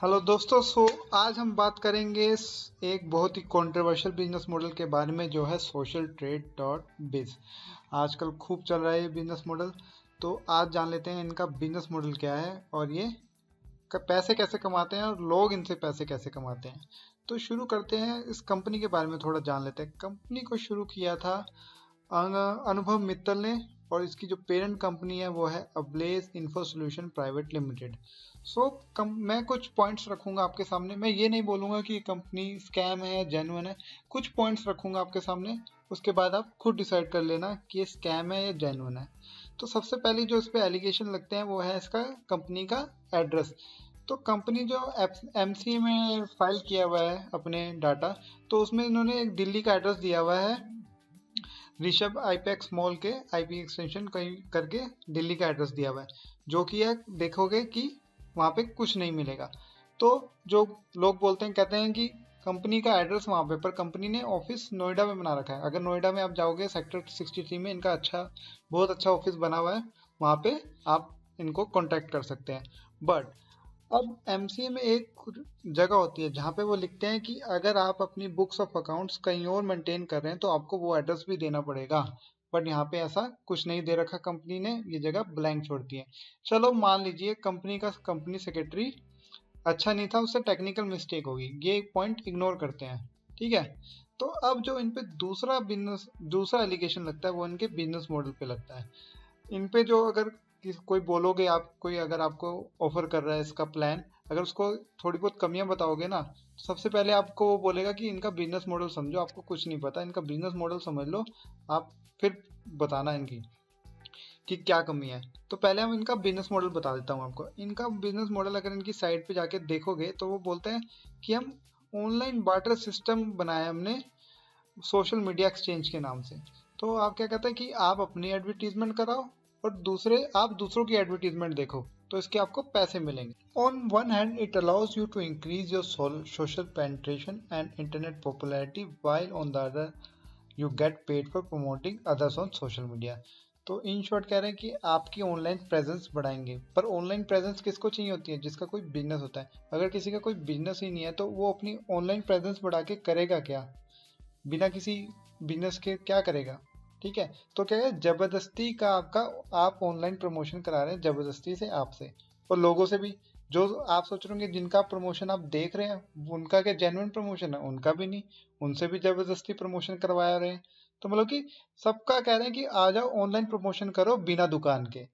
Hello दोस्तों। आज हम बात करेंगे एक बहुत ही कंट्रोवर्शियल बिजनेस मॉडल के बारे में जो है सोशल ट्रेड डॉट बिज। आजकल खूब चल रहा है ये बिजनेस मॉडल। तो आज जान लेते हैं इनका बिजनेस मॉडल क्या है और ये पैसे कैसे कमाते हैं और लोग इनसे पैसे कैसे कमाते हैं। तो शुरू करते हैं, इस कंपनी के बारे में थोड़ा जान लेते हैं। कंपनी को शुरू किया था अनुभव मित्तल ने, और इसकी जो पेरेंट कंपनी है वो है ablaze info solution private limited. मैं कुछ पॉइंट्स रखूंगा आपके सामने। मैं ये नहीं बोलूंगा कि कंपनी स्कैम है जेन्युइन है। कुछ पॉइंट्स रखूंगा आपके सामने, उसके बाद आप खुद डिसाइड कर लेना कि ये स्कैम है या जेन्युइन है। तो सबसे पहले जो इस पे एलिगेशन लगते हैं वो है इसका कंपनी का एड्रेस। तो कंपनी जो एमसीए में फाइल किया हुआ है अपने डाटा, तो उसमें इन्होंने एक दिल्ली का एड्रेस दिया हुआ है, ऋषभ आईपैक्स मॉल के आईपी एक्सटेंशन कहीं करके दिल्ली का एड्रेस दिया हुआ है, जो कि है देखोगे कि वहाँ पे कुछ नहीं मिलेगा। तो जो लोग बोलते हैं, कहते हैं कि कंपनी का एड्रेस वहाँ पे, पर कंपनी ने ऑफिस नोएडा में बना रखा है। अगर नोएडा में आप जाओगे सेक्टर 63 में इनका बहुत अच्छा ऑफिस बना हुआ है, वहाँ पे आप इनको कॉन्टेक्ट कर सकते हैं। बट अब एमसीए में एक जगह होती है जहाँ पे वो लिखते हैं कि अगर आप अपनी बुक्स ऑफ अकाउंट्स कहीं और मेंटेन कर रहे हैं तो आपको वो एड्रेस भी देना पड़ेगा। बट यहाँ पे ऐसा कुछ नहीं दे रखा कंपनी ने, ये जगह ब्लैंक छोड़ दी है। चलो मान लीजिए कंपनी सेक्रेटरी अच्छा नहीं था, उससे टेक्निकल मिस्टेक होगी, ये एक पॉइंट इग्नोर करते हैं, ठीक है। तो अब जो इन पे दूसरा एलिगेशन लगता है वो इनके बिजनेस मॉडल पे लगता है। इन पे जो अगर कोई बोलोगे, आप कोई अगर आपको ऑफर कर रहा है इसका प्लान, अगर उसको थोड़ी बहुत कमियां बताओगे ना, तो सबसे पहले आपको वो बोलेगा कि इनका बिजनेस मॉडल समझो, आपको कुछ नहीं पता, इनका बिजनेस मॉडल समझ लो आप, फिर बताना इनकी कि क्या कमी है। तो पहले हम इनका बिजनेस मॉडल बता देता हूँ आपको। इनका बिजनेस मॉडल अगर इनकी साइट पे जाके देखोगे तो वो बोलते हैं कि हम ऑनलाइन बार्टर सिस्टम बनाया हमने सोशल मीडिया एक्सचेंज के नाम से। तो आप क्या कहते हैं कि आप अपनी एडवर्टीजमेंट कराओ और आप दूसरों की एडवर्टीजमेंट देखो, तो इसके आपको पैसे मिलेंगे। On one hand it allows you to increase your social penetration and internet popularity, while on the other you get paid for promoting others on social media. तो इन शॉर्ट कह रहे हैं कि आपकी ऑनलाइन प्रेजेंस बढ़ाएंगे। पर online presence किसको चाहिए होती है? जिसका कोई बिजनेस होता है। अगर किसी का कोई बिजनेस ही नहीं है तो वो अपनी ऑनलाइन प्रेजेंस बढ़ा के करेगा क्या? बिना किसी बिजनेस के क्या करेगा? ठीक है। तो क्या है, जबरदस्ती का आप ऑनलाइन प्रमोशन करा रहे हैं, जबरदस्ती से आपसे और लोगों से भी। जो आप सोच रहे होंगे जिनका प्रमोशन आप देख रहे हैं उनका क्या जेन्युइन प्रमोशन है? उनका भी नहीं, उनसे भी जबरदस्ती प्रमोशन करवा रहे हैं। तो मतलब कि सबका कह रहे हैं कि आ जाओ ऑनलाइन प्रमोशन करो बिना दुकान के।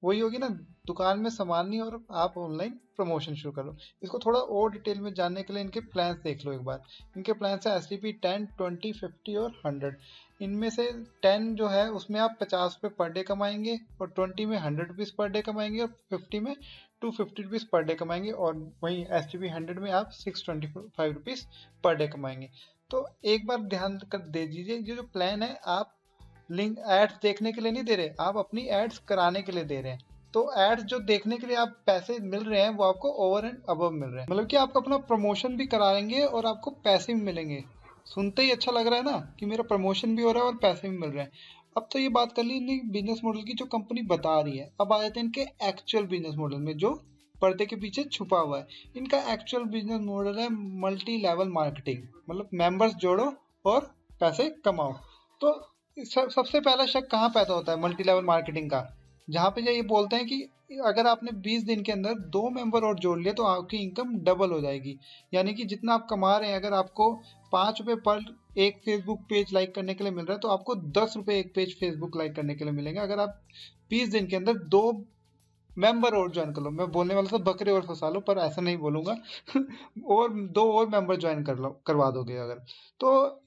वही होगी ना, दुकान में सामान नहीं और आप ऑनलाइन प्रमोशन शुरू करो। इसको थोड़ा और डिटेल में जानने के लिए इनके प्लान्स देख लो एक बार। इनके प्लान्स है एसटीपी 10, 20, 50 और 100। इनमें से 10 जो है उसमें आप 50 रुपये पर डे कमाएंगे, और 20 में 100 रुपीज़ पर डे कमाएंगे, और 50 में 250 रुपीज़ पर डे कमाएंगे, और वहीं एसटीपी 100 में आप 625 रुपीज़ पर डे कमाएंगे। तो एक बार ध्यान कर दे दीजिए, ये जो प्लान है आप लिंक एड्स देखने के लिए नहीं दे रहे, आप अपनी एड्स कराने के लिए दे रहे हैं। तो एड्स जो देखने के लिए आप पैसे मिल रहे हैं वो आपको ओवर एंड अबव मिल रहे हैं, मतलब कि आप अपना प्रमोशन भी कराएंगे और आपको पैसे भी मिलेंगे। सुनते ही अच्छा लग रहा है ना कि मेरा प्रमोशन भी हो रहा है और पैसे भी मिल रहे हैं। अब तो ये बात कर ली बिजनेस मॉडल की जो कंपनी बता रही है। अब आ जाते हैं इनके एक्चुअल बिजनेस मॉडल में, जो पर्दे के पीछे छुपा हुआ है। इनका एक्चुअल बिजनेस मॉडल है मल्टी लेवल मार्केटिंग, मतलब मेंबर्स जोड़ो और पैसे कमाओ। तो सबसे पहला शक कहाँ पैदा होता है मल्टी लेवल मार्केटिंग का? जहाँ पे ये बोलते हैं कि अगर आपने 20 दिन के अंदर 2 मेंबर और जोड़ लिए तो आपकी इनकम डबल हो जाएगी। यानी कि जितना आप कमा रहे हैं, अगर आपको 5 रुपए पर एक फेसबुक पेज लाइक करने के लिए मिल रहा है, तो आपको 10 रुपए एक पेज फेसबुक लाइक करने के लिए मिलेंगे अगर आप 20 दिन के अंदर 2 मेंबर और ज्वाइन कर लो। मैं बोलने वाला था बकरे और फंसा लो, पर ऐसा नहीं बोलूंगा और 2 और मेंबर ज्वाइन करवा दोगे अगर। तो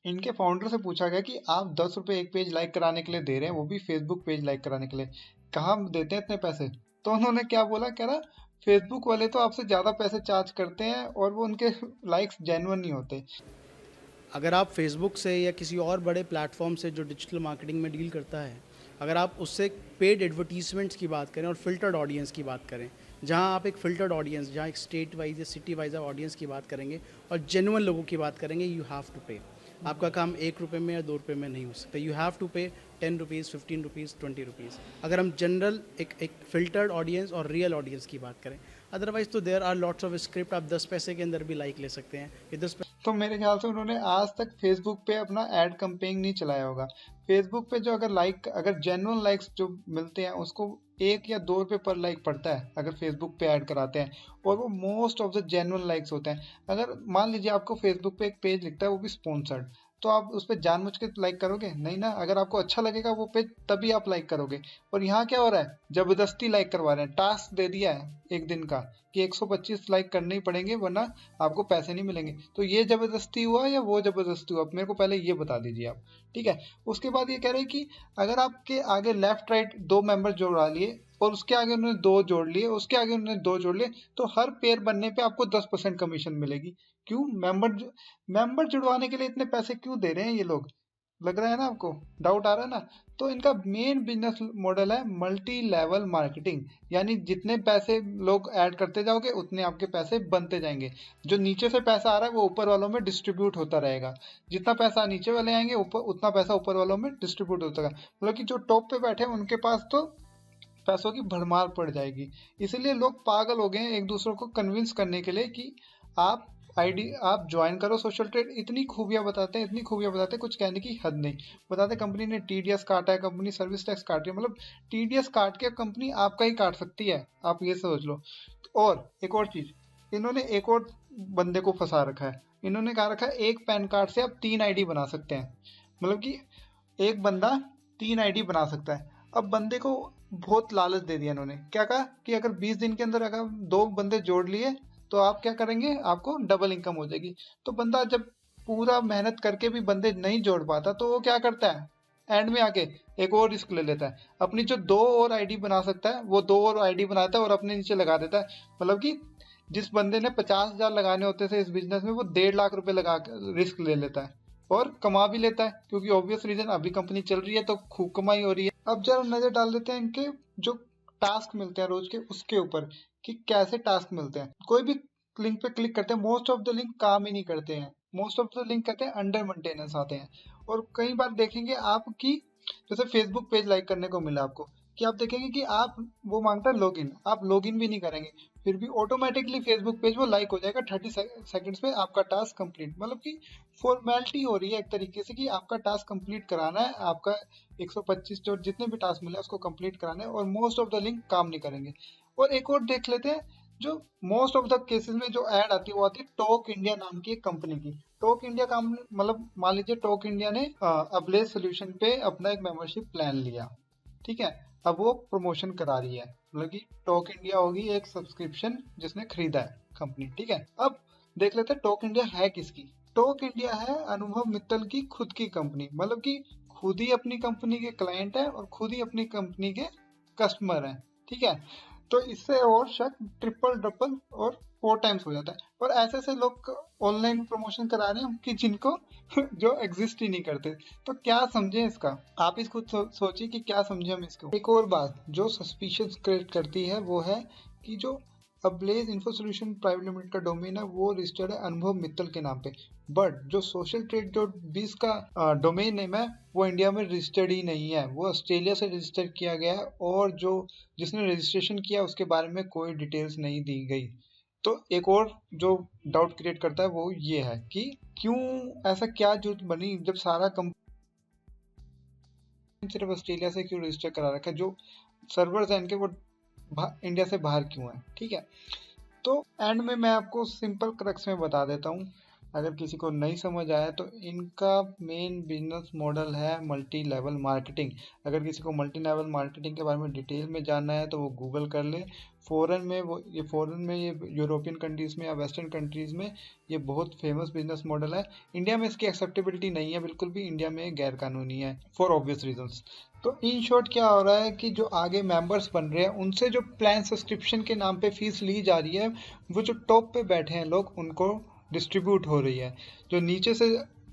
इनके फाउंडर से पूछा गया कि आप 10 रुपए एक पेज लाइक कराने के लिए दे रहे हैं, वो भी फेसबुक पेज लाइक कराने के लिए, कहाँ देते हैं इतने पैसे? तो उन्होंने क्या बोला, कह रहा फेसबुक वाले तो आपसे ज़्यादा पैसे चार्ज करते हैं और वो उनके लाइक्स जेन्युइन नहीं होते। अगर आप फेसबुक से या किसी और बड़े प्लेटफॉर्म से जो डिजिटल मार्केटिंग में डील करता है, अगर आप उससे पेड एडवर्टीजमेंट्स की बात करें और फिल्टर्ड ऑडियंस की बात करें, जहां आप एक फिल्टर्ड ऑडियंस, जहां एक स्टेट वाइज या सिटी वाइज आप ऑडियंस की बात करेंगे और जेन्युइन लोगों की बात करेंगे, यू हैव टू पे। आपका काम 1 रुपये में या 2 रुपये में नहीं हो सकता। यू हैव टू पे 10 रुपीज़, 15 रुपीज़, 20 रुपीज़। अगर हम जनरल एक फिल्टर्ड ऑडियंस और रियल ऑडियंस की बात करें, अदरवाइज तो there are lots of script, आप 10 पैसे के अंदर भी लाइक ले सकते हैं कि 10 तो मेरे ख्याल से उन्होंने आज तक फेसबुक पे अपना एड कैंपेन नहीं चलाया होगा। फेसबुक पे जो अगर जेन्युइन लाइक्स जो मिलते हैं उसको 1 या 2 रुपए पर लाइक पड़ता है अगर फेसबुक पे ऐड कराते हैं, और वो most of the genuine likes होते हैं। अगर मान लीजिए आपको फेसबुक पे एक पेज लिखता है वो भी स्पॉन्सर्ड, तो आप उस पर जानबूझ के लाइक करोगे नहीं ना। अगर आपको अच्छा लगेगा वो पेज तभी आप लाइक करोगे। और यहाँ क्या हो रहा है, जबरदस्ती लाइक करवा रहे हैं। टास्क दे दिया है एक दिन का कि 125 लाइक करने ही पड़ेंगे वरना आपको पैसे नहीं मिलेंगे। तो ये जबरदस्ती हुआ या वो जबरदस्ती हुआ, मेरे को पहले ये बता दीजिए आप। ठीक है, उसके बाद ये कह रहे हैं कि अगर आपके आगे लेफ्ट राइट 2 मेंबर जोड़ा लिए और उसके आगे उन्होंने 2 जोड़ लिए, उसके आगे उन्होंने 2 जोड़ लिए, तो हर पेयर बनने पे आपको 10% कमीशन मिलेगी। क्यों? मेंबर जुड़वाने के लिए इतने पैसे क्यों दे रहे हैं ये लोग? लग रहा है ना आपको, डाउट आ रहा है ना। तो इनका मेन बिजनेस मॉडल है मल्टी लेवल मार्केटिंग, यानी जितने पैसे लोग ऐड करते जाओगे उतने आपके पैसे बनते जाएंगे। जो नीचे से पैसा आ रहा है वो ऊपर वालों में डिस्ट्रीब्यूट होता रहेगा। जितना पैसा नीचे वाले आएंगे उतना पैसा ऊपर वालों में डिस्ट्रीब्यूट होता रहेगा। मतलब कि जो टॉप पे बैठे हैं उनके पास तो पैसों की भरमार पड़ जाएगी। इसीलिए लोग पागल हो गए हैं एक दूसरे को कन्विंस करने के लिए कि आप ज्वाइन करो सोशल ट्रेड। इतनी खूबियां बताते हैं कुछ कहने की हद नहीं। बताते कंपनी ने टीडीएस काटा है, कंपनी सर्विस टैक्स काट रही है, मतलब टीडीएस काट के कंपनी आपका ही काट सकती है, आप ये समझ लो। और एक और चीज, इन्होंने एक और बंदे को फंसा रखा है। इन्होंने कहा रखा है एक पैन कार्ड से आप 3 आईडी बना सकते हैं। मतलब कि एक बंदा 3 आईडी बना सकता है। अब बंदे को बहुत लालच दे दिया इन्होंने। क्या कहा कि अगर 20 दिन के अंदर अगर 2 बंदे जोड़ लिए तो आप क्या करेंगे, आपको डबल इनकम हो जाएगी। तो बंदा जब पूरा मेहनत करके भी बंदे नहीं जोड़ पाता तो वो क्या करता है, एंड में आके एक और रिस्क ले लेता है। अपनी जो 2 और आईडी बना सकता है वो 2 और आईडी बनाता है और अपने नीचे लगा देता है। मतलब कि जिस बंदे ने 50,000 लगाने होते थे इस बिजनेस में, वो 1.5 लाख रुपए लगा रिस्क ले लेता है और कमा भी लेता है, क्योंकि ऑब्वियस रीजन अभी कंपनी चल रही है तो खूब कमाई हो रही है। अब जरा नजर डाल देते हैं इनके जो टास्क मिलते हैं रोज के, उसके ऊपर कि कैसे टास्क मिलते हैं। कोई भी लिंक पे क्लिक करते हैं, मोस्ट ऑफ द लिंक काम ही नहीं करते हैं। मोस्ट ऑफ द लिंक कहते हैं अंडर मेंटेनेंस आते हैं। और कई बार देखेंगे आप कि जैसे फेसबुक पेज लाइक करने को मिला आपको, कि आप देखेंगे कि आप वो मांगता है लॉगिन, आप लॉगिन भी नहीं करेंगे फिर भी ऑटोमेटिकली फेसबुक पेज वो लाइक हो जाएगा 30 सेकंड्स में, आपका टास्क कंप्लीट। मतलब कि फॉर्मेलिटी हो रही है एक तरीके से कि आपका टास्क कंप्लीट कराना है, आपका 125 जो जितने भी टास्क मिले उसको कंप्लीट कराना है, और मोस्ट ऑफ द लिंक काम नहीं करेंगे। और एक और देख लेते हैं, जो मोस्ट ऑफ द केसेस में जो ऐड आती है वो आती है टॉक इंडिया नाम की एक कंपनी की। टॉक इंडिया का मतलब मान लीजिए टॉक इंडिया ने अब्लेज सोल्यूशन पे अपना एक मेंबरशिप प्लान लिया, ठीक है। अब वो प्रमोशन करा रही है, मतलब कि टॉक इंडिया होगी एक सब्सक्रिप्शन जिसने खरीदा है कंपनी, ठीक है। अब देख लेते हैं टॉक इंडिया है किसकी। टॉक इंडिया है अनुभव मित्तल की खुद की कंपनी, मतलब कि खुद ही अपनी कंपनी के क्लाइंट है और खुद ही अपनी कंपनी के कस्टमर हैं, ठीक है। तो इससे और शक ट्रिपल और 4 टाइम्स हो जाता है। और ऐसे ऐसे लोग ऑनलाइन प्रमोशन करा रहे हैं कि जिनको जो एग्जिस्ट ही नहीं करते। तो क्या समझे इसका, आप इस खुद सोचिए कि क्या समझे हम इसको। एक और बात जो सस्पिशियस क्रिएट करती है वो है कि जो ablaze info solution private limited का डोमेन है वो रजिस्टर्ड है अनुभव मित्तल के नाम पे, बट जो सोशल ट्रेड जो 20 का डोमेन नेम है वो इंडिया में रजिस्टर्ड ही नहीं है, वो ऑस्ट्रेलिया से रजिस्टर किया गया है। और जो जिसने रजिस्ट्रेशन किया उसके बारे में कोई डिटेल्स नहीं दी गई। तो एक और जो डाउट क्रिएट करता है वो ये है कि क्यों ऐसा क्या जरूरत बनी जब सारा कंपनी सिर्फ ऑस्ट्रेलिया से क्यों रजिस्टर करा रखा है, जो सर्वर्स हैं इनके वो इंडिया से बाहर क्यों है, ठीक है। तो एंड में मैं आपको सिंपल क्रक्स में बता देता हूँ, अगर किसी को नहीं समझ आया तो इनका मेन बिजनेस मॉडल है मल्टी लेवल मार्केटिंग। अगर किसी को मल्टी लेवल मार्केटिंग के बारे में डिटेल में जानना है तो वो गूगल कर ले। फॉरेन में ये यूरोपियन कंट्रीज़ में या वेस्टर्न कंट्रीज़ में ये बहुत फेमस बिजनेस मॉडल है। इंडिया में इसकी एक्सेप्टेबिलिटी नहीं है बिल्कुल भी, इंडिया में गैर कानूनी है फॉर ऑब्वियस रीजंस। तो इन शॉर्ट क्या हो रहा है कि जो आगे मेंबर्स बन रहे हैं उनसे जो प्लान सब्सक्रिप्शन के नाम पे फीस ली जा रही है वो जो टॉप पे बैठे हैं लोग उनको डिस्ट्रीब्यूट हो रही है। जो नीचे से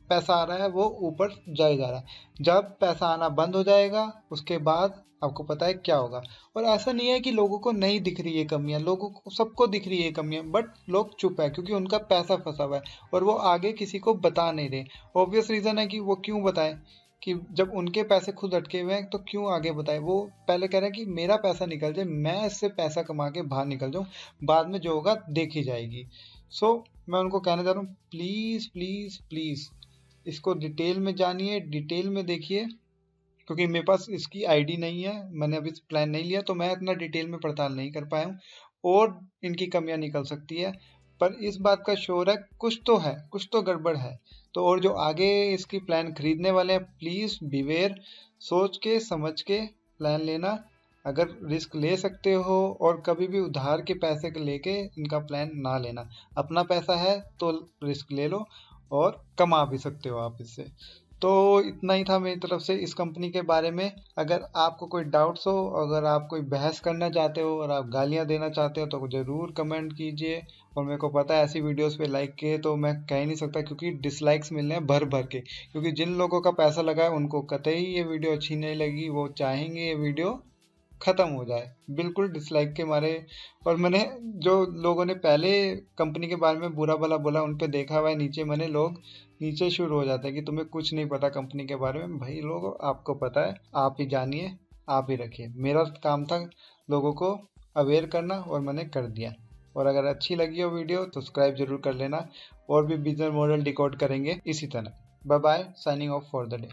पैसा आ रहा है वो ऊपर जाए जा रहा है। जब पैसा आना बंद हो जाएगा उसके बाद आपको पता है क्या होगा। और ऐसा नहीं है कि लोगों को नहीं दिख रही है कमियां, लोगों को सबको दिख रही है कमियां, बट लोग चुप है क्योंकि उनका पैसा फंसा हुआ है और वो आगे किसी को बता नहीं रहे। ऑब्वियस रीज़न है कि वो क्यों बताएं कि जब उनके पैसे खुद अटके हुए हैं तो क्यों आगे बताए। वो पहले कह रहे हैं कि मेरा पैसा निकल जाए, मैं इससे पैसा कमा के बाहर निकल जाऊं, बाद में जो होगा देखी जाएगी। सो मैं उनको कहना चाह रहा हूँ, प्लीज़ प्लीज़ प्लीज़ इसको डिटेल में जानिए, डिटेल में देखिए, क्योंकि मेरे पास इसकी आईडी नहीं है, मैंने अभी प्लान नहीं लिया, तो मैं इतना डिटेल में पड़ताल नहीं कर पाया हूँ और इनकी कमियां निकल सकती है। पर इस बात का श्योर है कुछ तो है, कुछ तो गड़बड़ है। तो और जो आगे इसकी प्लान खरीदने वाले हैं, प्लीज़ बिवेयर, सोच के समझ के प्लान लेना। अगर रिस्क ले सकते हो और कभी भी उधार के पैसे को लेके इनका प्लान ना लेना। अपना पैसा है तो रिस्क ले लो और कमा भी सकते हो आप इससे। तो इतना ही था मेरी तरफ से इस कंपनी के बारे में। अगर आपको कोई डाउट्स हो, अगर आप कोई बहस करना चाहते हो और आप गालियां देना चाहते हो तो ज़रूर कमेंट कीजिए। और मेरे को पता है ऐसी वीडियोस पे लाइक के तो मैं कह ही नहीं सकता, क्योंकि डिसलाइक्स मिलने हैं भर भर के, क्योंकि जिन लोगों का पैसा लगा है उनको कतई ये वीडियो अच्छी नहीं लगी, वो चाहेंगे ये वीडियो ख़त्म हो जाए बिल्कुल डिसलाइक के मारे। और मैंने जो लोगों ने पहले कंपनी के बारे में बुरा भला बोला उन पे देखा हुआ है, नीचे मैंने लोग नीचे शुरू हो जाता है कि तुम्हें कुछ नहीं पता कंपनी के बारे में। भाई लोगों, आपको पता है, आप ही जानिए, आप ही रखिए। मेरा काम था लोगों को अवेयर करना और मैंने कर दिया। और अगर अच्छी लगी हो वीडियो तो सब्सक्राइब जरूर कर लेना। और भी बिजनेस मॉडल डिकोड करेंगे इसी तरह। Bye bye, signing off for the day.